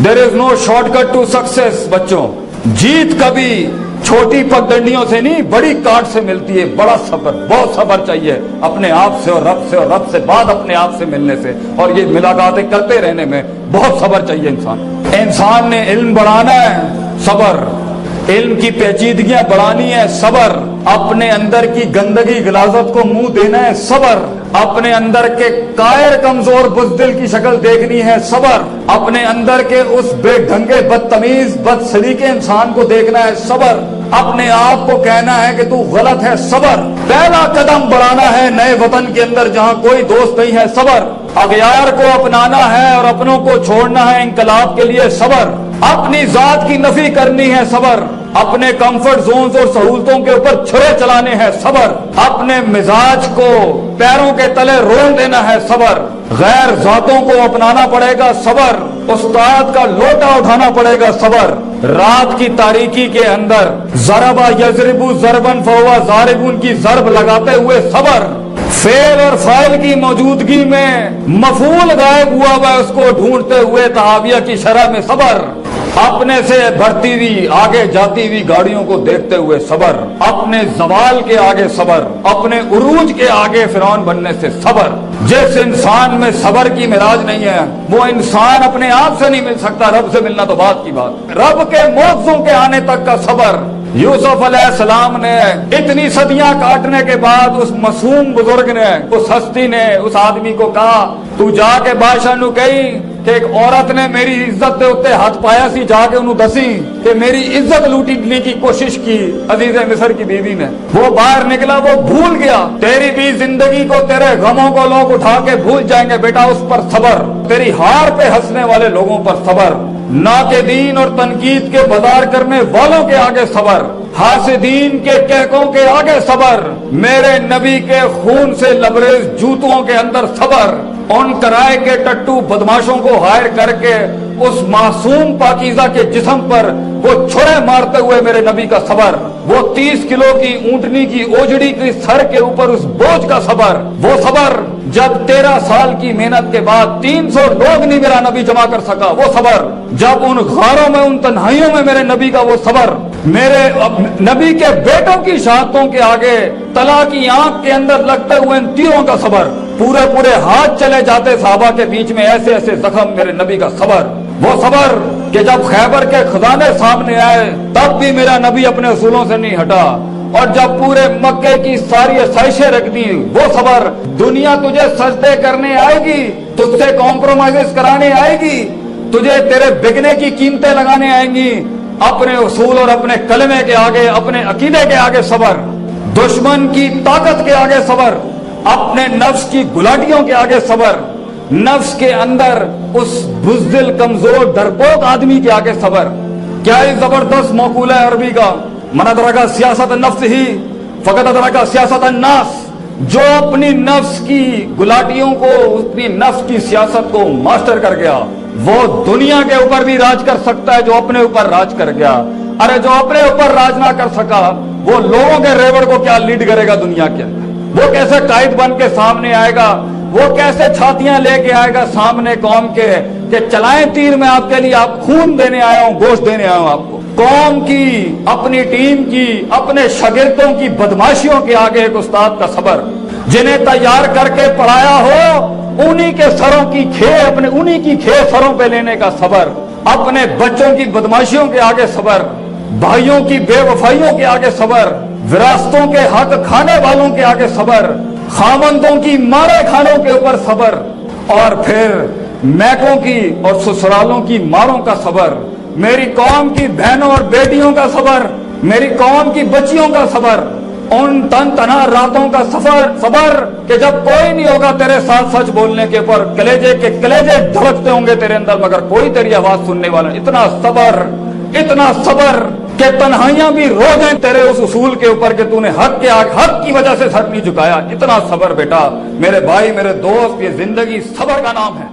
There is no shortcut to success. बच्चों, जीत कभी छोटी पगडंडियों से नहीं, बड़ी काट से मिलती है। बड़ा सब्र, बहुत सब्र चाहिए अपने आप से और रब से बाद अपने आप से मिलने से, और ये मुलाकातें करते रहने में बहुत सब्र चाहिए। इंसान ने इल्म बढ़ाना है, सब्र। इल्म की पेचीदगियां बढ़ानी है, सब्र। अपने अंदर की गंदगी गिलाजत को मुंह देना है, सब्र। अपने अंदर के कायर कमजोर बुज़दिल की शक्ल देखनी है, सब्र। अपने अंदर के उस बेढंगे बदतमीज बदसलीके इंसान को देखना है, सब्र। अपने आप को कहना है कि तू गलत है, सब्र। पहला कदम बढ़ाना है नए वतन के अंदर जहां कोई दोस्त नहीं है, सब्र। अगयार को अपनाना है और अपनों को छोड़ना है इंकलाब के लिए, सब्र। अपनी जात की नफी करनी है, सब्र। अपने कंफर्ट जोन्स और सहूलतों के ऊपर छुरे चलाने हैं, सब्र। अपने मिजाज को पैरों के तले रोल देना है, सब्र। गैर जातों को अपनाना पड़ेगा, सब्र। उस्ताद का लोटा उठाना पड़ेगा, सब्र। रात की तारीकी के अंदर जरबा यजरिबु जरबन फहुवा जारिबुन की जरब लगाते हुए सब्र। फेल और फाइल की मौजूदगी में मफूल गायब हुआ हुआ उसको ढूंढते हुए तहाविया की शरह में सब्र। अपने से बढ़ती हुई आगे जाती हुई गाड़ियों को देखते हुए सब्र। अपने जवाल के आगे सब्र, अपने उरूज के आगे फिरौन बनने से सब्र। जिस इंसान में सब्र की मिराज नहीं है वो इंसान अपने आप से नहीं मिल सकता, रब से मिलना तो बात की बात। रब के मौजों के आने तक का सब्र। यूसुफ अलैहिस्सलाम ने इतनी सदियां काटने के बाद उस मासूम बुजुर्ग ने, उस हस्ती ने उस आदमी को कहा, तू जाके बादशाह नु कही कि एक औरत ने मेरी इज्जत के उत्ते हाथ पाया सी, जाके उन्होंने दसी कि मेरी इज्जत लूटने की कोशिश की अजीज मिस्र की बीवी ने। वो बाहर निकला, वो भूल गया। तेरी भी जिंदगी को, तेरे गमों को लोग उठा के भूल जाएंगे, बेटा उस पर सब्र। तेरी हार पे हंसने वाले लोगों पर सब्र। नाकेदीन और तनकीद के बाजार करने वालों के आगे सब्र। हासिदीन के कहकों के आगे सब्र। मेरे नबी के खून से लबरेज जूतों के अंदर सब्र। उन कराए के टट्टू बदमाशों को हायर करके उस मासूम पाकीज़ा के जिस्म पर वो छुरे मारते हुए मेरे नबी का सब्र। वो 30 किलो की ऊंटनी की ओजड़ी की सर के ऊपर उस बोझ का सब्र। वो सब्र जब 13 साल की मेहनत के बाद 300 लोग नहीं मेरा नबी जमा कर सका, वो सब्र। जब उन गारों में, उन तन्हाइयों में मेरे नबी का वो सब्र। मेरे नबी के बेटों की शहादतों के आगे तला की आंख के अंदर लगते हुए इन तीरों का सब्र। पूरे पूरे हाथ चले जाते सहाबा के बीच में ऐसे ऐसे जख्म, मेरे नबी का सब्र। वो सब्र कि जब खैबर के खजाने सामने आए तब भी मेरा नबी अपने असूलों से नहीं हटा, और जब पूरे मक्के की सारी आसाइशें रख दी, वो सब्र। दुनिया तुझे सजदे करने आएगी, तुझसे कॉम्प्रोमाइज कराने आएगी, तुझे तेरे बिकने की कीमतें लगाने आएंगी, अपने उसूल और अपने कलमे के आगे, अपने अकीदे के आगे सब्र। दुश्मन की ताकत के आगे सब्र। अपने नफ्स की गुलाटियों के आगे सब्र। नफ्स के अंदर उस बुज़दिल कमजोर डरपोक आदमी के आगे सब्र। क्या ही जबरदस्त मौकूला है अरबी का, मन अदरका सियासत नफ्स ही फकत अदरका सियासत अन्नास। जो अपनी नफ्स की गुलाटियों को, अपनी नफ्स की सियासत को मास्टर कर गया, वो दुनिया के ऊपर भी राज कर सकता है। जो अपने ऊपर राज कर गया, अरे जो अपने ऊपर राज ना कर सका वो लोगों के रेवड़ को क्या लीड करेगा दुनिया के अंदर? वो कैसे कायद बन के सामने आएगा? वो कैसे छातियां लेके आएगा सामने कौम के कि चलाएं तीर, मैं आपके लिए, आप खून देने आया हूं, गोश्त देने आया हूं आपको। कौम की, अपनी टीम की, अपने शागिर्दों की बदमाशियों के आगे एक उस्ताद का सब्र। जिन्हें तैयार करके पढ़ाया हो उन्हीं के सरों की खे, अपने उन्हीं की खे सरों पे लेने का सब्र। अपने बच्चों की बदमाशियों के आगे सब्र। भाइयों की बेवफाइयों के आगे सब्र। विरासतों के हक खाने वालों के आगे सब्र। खामंदों की मारे खानों के ऊपर सब्र। और फिर मैकों की और ससुरालों की मारों का सब्र। मेरी कौम की बहनों और बेटियों का सब्र। मेरी कौम की बच्चियों का सब्र। उन तन तना रातों का सब्र कि जब कोई नहीं होगा तेरे साथ सच बोलने के ऊपर, कलेजे के कलेजे धड़कते होंगे तेरे अंदर मगर कोई तेरी आवाज सुनने वाला। इतना सब्र कि तन्हाइयां भी रो जाएं तेरे उस उसूल के ऊपर कि तूने हक की वजह से सर नहीं झुकाया। इतना सब्र बेटा, मेरे भाई, मेरे दोस्त, ये जिंदगी सब्र का नाम है।